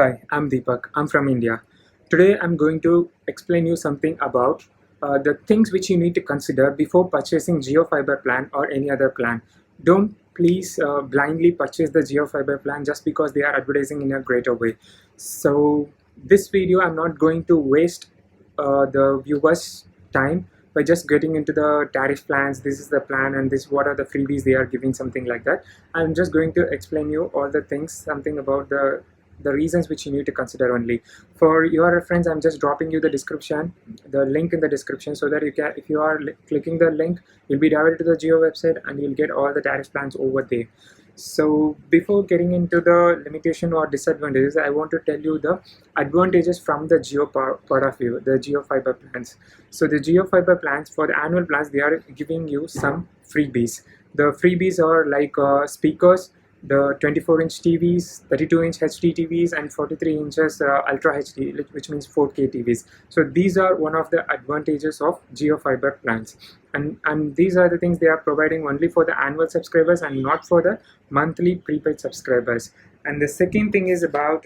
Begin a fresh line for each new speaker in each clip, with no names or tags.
Hi, I'm Deepak. I'm from India. Today I'm going to explain you something about the things which you need to consider before purchasing Jio Fibre plan or any other plan. Don't please blindly purchase the Jio Fibre plan just because they are advertising in a greater way. So this video I'm not going to waste the viewers' time by just getting into the tariff plans. This is the plan and this what are the freebies they are giving, something like that. I'm just going to explain you all the things, something about the reasons which you need to consider only. For your reference, I'm just dropping you the link in the description, so that you can, if you are clicking the link, you'll be directed to the Jio website and you'll get all the tariff plans over there. So before getting into the limitation or disadvantages, I want to tell you the advantages from the Jio part of view, the Jio Fibre plans. So the Jio Fibre plans, for the annual plans, they are giving you some freebies. The freebies are like speakers, the 24-inch TVs, 32-inch HD TVs, and 43 inches Ultra HD, which means 4K TVs. So these are one of the advantages of Jio Fibre plans, and these are the things they are providing only for the annual subscribers and not for the monthly prepaid subscribers. And the second thing is about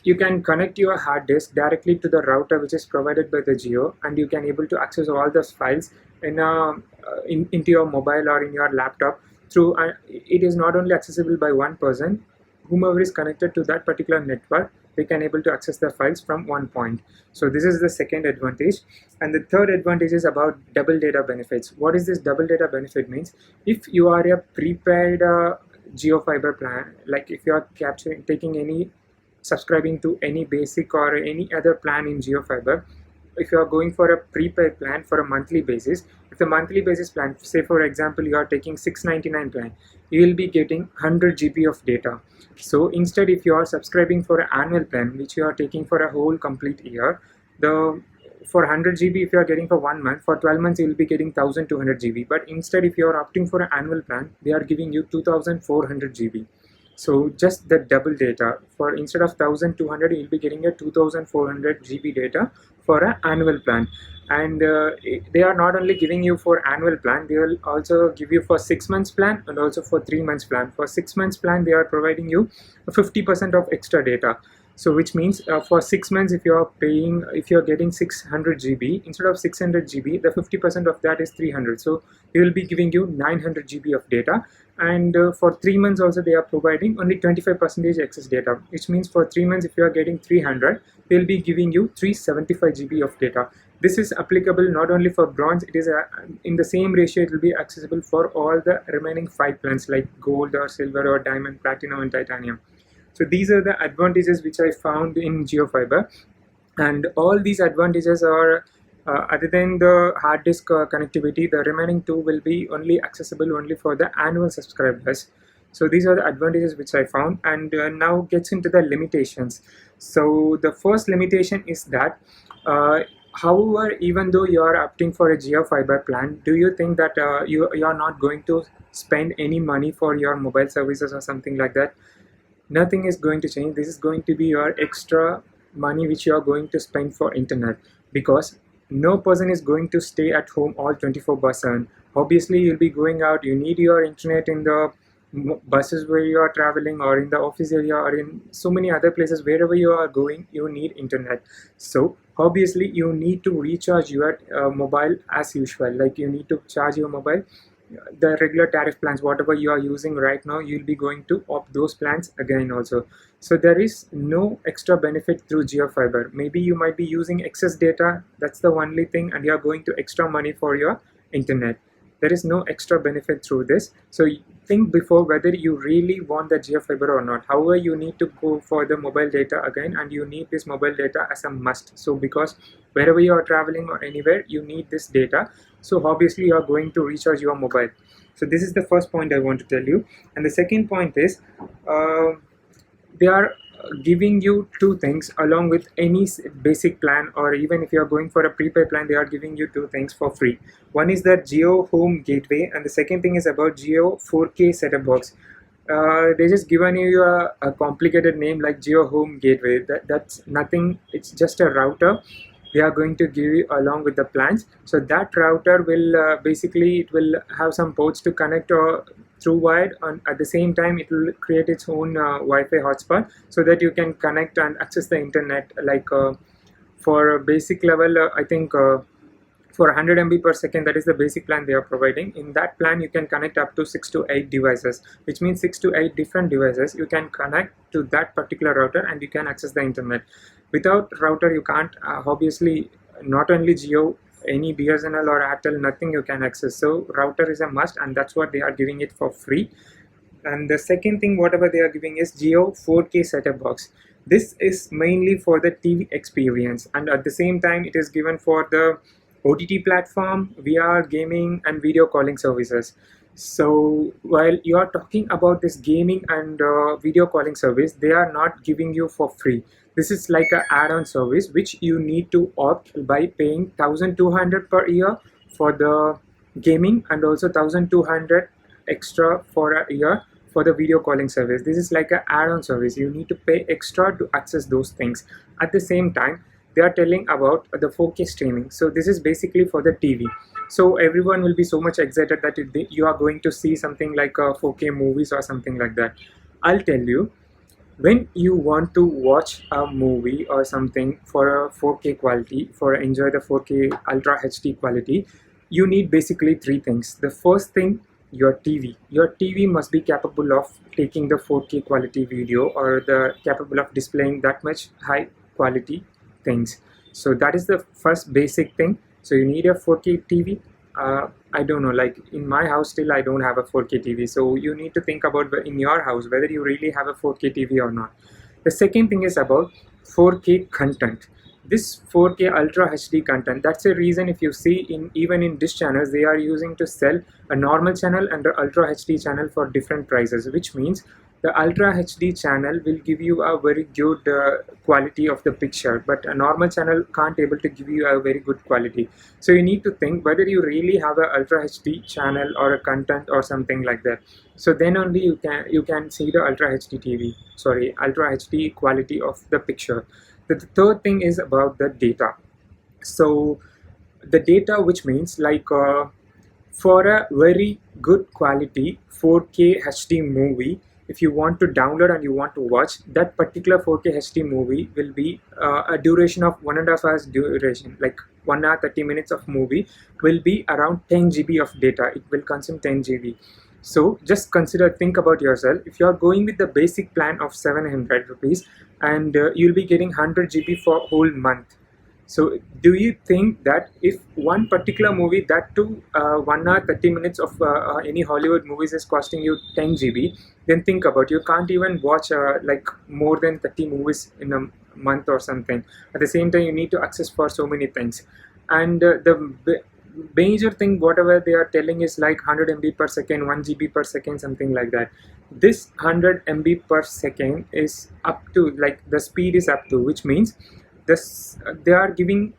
you can connect your hard disk directly to the router which is provided by the Jio, and you can able to access all those files into your mobile or in your laptop through. It is not only accessible by one person. Whomever is connected to that particular network, they can able to access the files from one point. So this is the second advantage. And the third advantage is about double data benefits. What is this double data benefit means? If you are a prepaid Jio Fibre plan, like if you are subscribing to any basic or any other plan in Jio Fibre, if you are going for a prepaid plan for a monthly basis, if the monthly basis plan, say for example you are taking 699 plan, you will be getting 100 GB of data. So instead, if you are subscribing for an annual plan which you are taking for a whole complete year, for 100 GB if you are getting for 1 month, for 12 months you will be getting 1200 GB. But instead, if you are opting for an annual plan, they are giving you 2400 GB. So just the double data, for instead of 1200 you'll be getting a 2400 GB data for an annual plan. And they are not only giving you for annual plan, they will also give you for 6 months plan and also for 3 months plan. For 6 months plan, they are providing you 50% of extra data. So which means for 6 months, if you are getting 600 GB, instead of 600 GB, the 50% of that is 300. So they will be giving you 900 GB of data. And for 3 months also, they are providing only 25% excess data, which means for 3 months, if you are getting 300, they will be giving you 375 GB of data. This is applicable not only for bronze, it is in the same ratio, it will be accessible for all the remaining 5 plans like gold or silver or diamond, platinum and titanium. So these are the advantages which I found in Jio Fibre, and all these advantages are other than the hard disk connectivity, the remaining two will be only accessible only for the annual subscribers. So these are the advantages which I found, and now gets into the limitations. So the first limitation is that however, even though you are opting for a Jio Fibre plan, do you think that you are not going to spend any money for your mobile services or something like that? Nothing is going to change. This is going to be your extra money which you are going to spend for internet, because no person is going to stay at home all 24/7. Obviously, you'll be going out. You need your internet in the buses where you are traveling, or in the office area, or in so many other places. Wherever you are going, you need internet. So obviously, you need to recharge your mobile as usual. Like you need to charge your mobile. The regular tariff plans, whatever you are using right now, you'll be going to opt those plans again also. So there is no extra benefit through Jio Fibre. Maybe you might be using excess data, that's the only thing, and you are going to extra money for your internet. There is no extra benefit through this. So think before whether you really want the Jio Fibre or not. However, you need to go for the mobile data again, and you need this mobile data as a must. So because wherever you are traveling or anywhere, you need this data. So obviously you are going to recharge your mobile. So this is the first point I want to tell you. And the second point is they are giving you two things along with any basic plan, or even if you are going for a prepaid plan, they are giving you two things for free. One is the Jio Home Gateway, and the second thing is about Jio 4K setup box. They just given you a complicated name like Jio Home Gateway. That's nothing. It's just a router they are going to give you along with the plans. So that router will basically, it will have some ports to connect through wired, and at the same time it will create its own Wi-Fi hotspot so that you can connect and access the internet. Like for a basic level, I think for 100 MB per second, that is the basic plan they are providing. In that plan, you can connect up to 6 to 8 devices, which means 6 to 8 different devices you can connect to that particular router and you can access the internet. Without router, you can't, obviously, not only Jio, any BSNL or Airtel, nothing you can access. So router is a must, and that's what they are giving it for free. And the second thing, whatever they are giving, is Jio 4K setup box. This is mainly for the TV experience, and at the same time it is given for the OTT platform, VR, gaming, and video calling services. So while you are talking about this gaming and video calling service, they are not giving you for free. This is like an add-on service which you need to opt by paying 1,200 per year for the gaming, and also 1,200 extra for a year for the video calling service. This is like an add-on service. You need to pay extra to access those things. At the same time, they are telling about the 4K streaming. So this is basically for the TV. So everyone will be so much excited that you are going to see something like 4K movies or something like that. I'll tell you, when you want to watch a movie or something for a 4K quality, for enjoy the 4K Ultra HD quality, you need basically three things. The first thing, your TV. Your TV must be capable of taking the 4K quality video, or capable of displaying that much high quality things. So that is the first basic thing. So you need a 4K TV. I don't know, like in my house still I don't have a 4K TV. So you need to think about in your house whether you really have a 4K TV or not. The second thing is about 4K content. This 4K Ultra HD content, that's a reason if you see even in dish channels, they are using to sell a normal channel and an Ultra HD channel for different prices, which means the Ultra HD channel will give you a very good quality of the picture, but a normal channel can't able to give you a very good quality. So you need to think whether you really have a Ultra HD channel or a content or something like that. So then only you can see the Ultra HD Ultra HD quality of the picture. The third thing is about the data. So the data, which means like for a very good quality 4K HD movie, if you want to download and you want to watch that particular 4K HD movie, will be a duration of 1.5 hours duration, like 1 hour 30 minutes of movie will be around 10 GB of data. It will consume 10 GB. So just think about yourself. If you are going with the basic plan of 700 rupees and you'll be getting 100 GB for whole month. So do you think that if one particular movie, that too 1 hour 30 minutes of any Hollywood movies is costing you 10 GB, then think about, you can't even watch like more than 30 movies in a month or something. At the same time, you need to access for so many things. And the major thing whatever they are telling is like 100 MB per second, 1 GB per second, something like that. This 100 MB per second is up to, like the speed is up to, which means they are giving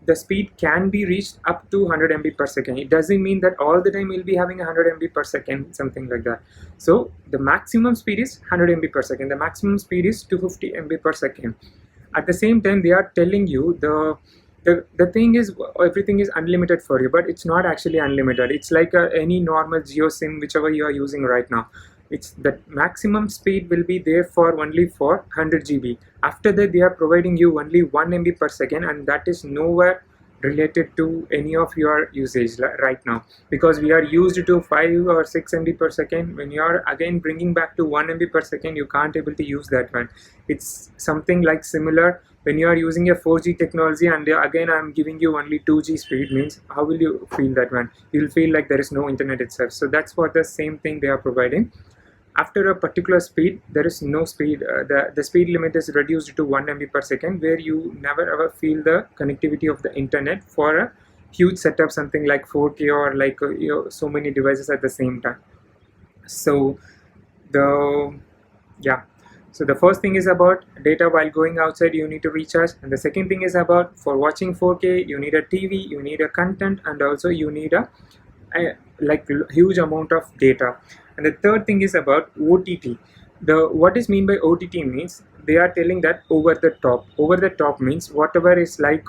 the speed can be reached up to 100 MB per second. It doesn't mean that all the time we'll be having 100 MB per second, something like that. So the maximum speed is 100 MB per second. The maximum speed is 250 MB per second. At the same time, they are telling you the thing is everything is unlimited for you, but it's not actually unlimited. It's like any normal Jio SIM, whichever you are using right now. It's the maximum speed will be there for only for 100 GB. After that, they are providing you only 1 MB per second, and that is nowhere related to any of your usage right now, because we are used to 5 or 6 MB per second. When you are again bringing back to 1 MB per second, you can't able to use that one. It's something like similar when you are using a 4G technology and again I'm giving you only 2G speed, means how will you feel that one? You'll feel like there is no internet itself. So that's what the same thing they are providing. After a particular speed, there is no speed. The speed limit is reduced to 1 MB per second, where you never ever feel the connectivity of the internet for a huge setup, something like 4K or like so many devices at the same time. So so the first thing is about data while going outside, you need to recharge, and the second thing is about for watching 4K, you need a TV, you need a content, and also you need a like huge amount of data. And the third thing is about OTT. What is mean by OTT means they are telling that over the top. Over the top means whatever is like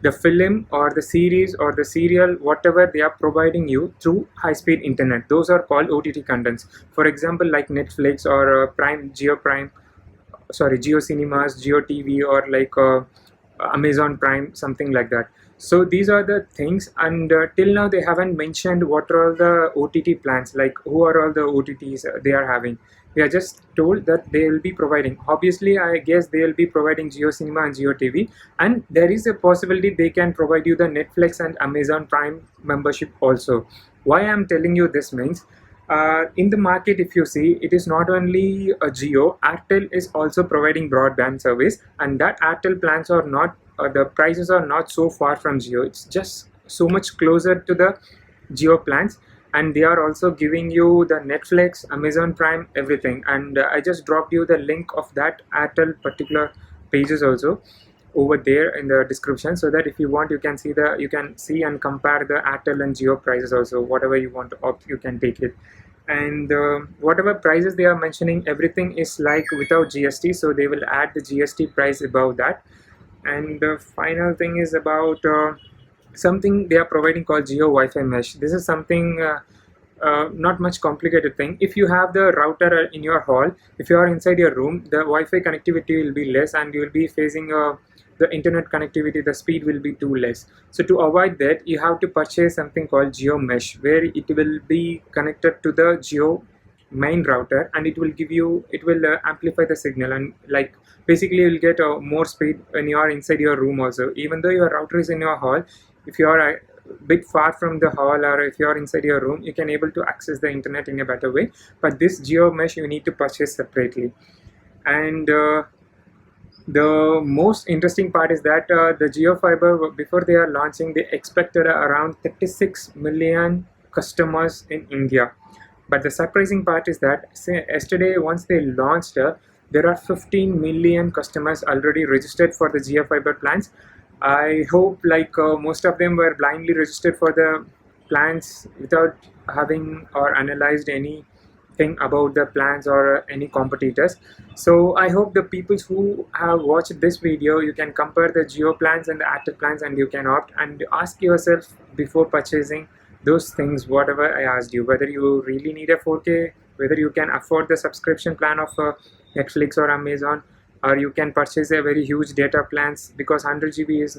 the film or the series or the serial, whatever they are providing you through high-speed internet, those are called OTT contents. For example, like Netflix or Jio Cinemas, Jio TV, or like Amazon Prime, something like that. So these are the things, and till now they haven't mentioned what are all the OTT plans, like who are all the OTTs they are having. They are just told that they will be providing. Obviously, I guess they will be providing Jio Cinema and Jio TV, and there is a possibility they can provide you the Netflix and Amazon Prime membership also. Why I'm telling you this means, in the market, if you see, it is not only a Jio, Airtel is also providing broadband service, and that Airtel plans are not, the prices are not so far from Jio. It's just so much closer to the Jio plans, and they are also giving you the Netflix, Amazon Prime, everything. And I just dropped you the link of that Airtel particular pages also over there in the description, so that if you want, you can see and compare the Airtel and Jio prices also. Whatever you want to opt, you can take it. And whatever prices they are mentioning, everything is like without GST, so they will add the GST price above that. And the final thing is about something they are providing called Jio Wi-Fi Mesh. This is something not much complicated thing. If you have the router in your hall, if you are inside your room, the Wi-Fi connectivity will be less, and you will be facing the internet connectivity, the speed will be too less. So to avoid that, you have to purchase something called Jio Mesh, where it will be connected to the Jio main router, and it will amplify the signal, and like basically you will get more speed when you are inside your room also. Even though your router is in your hall, if you are a bit far from the hall, or if you are inside your room, you can able to access the internet in a better way. But this Jio Mesh you need to purchase separately. And the most interesting part is that the Jio Fibre, before they are launching, they expected around 36 million customers in India. But the surprising part is that yesterday, once they launched, there are 15 million customers already registered for the Jio Fibre plans. I hope like most of them were blindly registered for the plans without having or analyzed anything about the plans or any competitors. So I hope the people who have watched this video, you can compare the Jio plans and the Airtel plans, and you can opt and ask yourself before purchasing those things, whatever I asked you, whether you really need a 4K, whether you can afford the subscription plan of Netflix or Amazon, or you can purchase a very huge data plans, because 100 GB is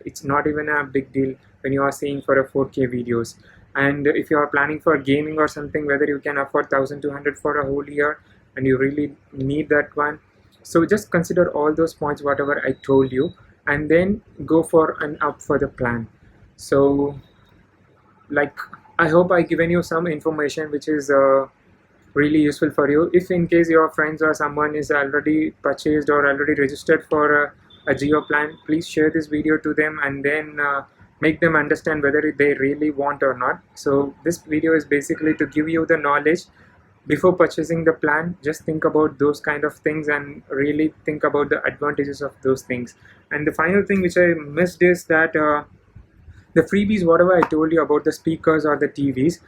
it's not even a big deal when you are seeing for a 4K videos. And if you are planning for gaming or something, whether you can afford 1200 for a whole year and you really need that one. So just consider all those points, whatever I told you, and then go for an up for the plan. So like, I hope I given you some information which is really useful for you. If in case your friends or someone is already purchased or already registered for a Jio plan, please share this video to them, and then make them understand whether they really want or not. So this video is basically to give you the knowledge before purchasing the plan. Just think about those kind of things and really think about the advantages of those things. And the final thing which I missed is that the freebies, whatever I told you about the speakers or the TVs,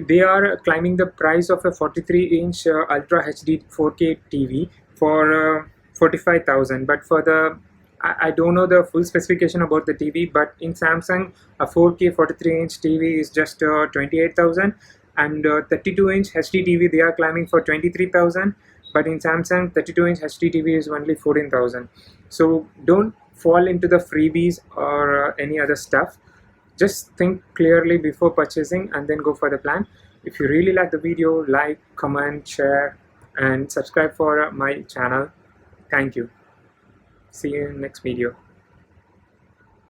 they are climbing the price of a 43-inch Ultra HD 4K TV for 45,000. But for the, I don't know the full specification about the TV, but in Samsung, a 4K 43-inch TV is just 28,000, and 32-inch HD TV they are climbing for 23,000. But in Samsung, 32-inch HD TV is only 14,000. So don't fall into the freebies or any other stuff. Just think clearly before purchasing and then go for the plan. If you really like the video, like, comment, share, and subscribe for my channel. Thank you. See you in the next video.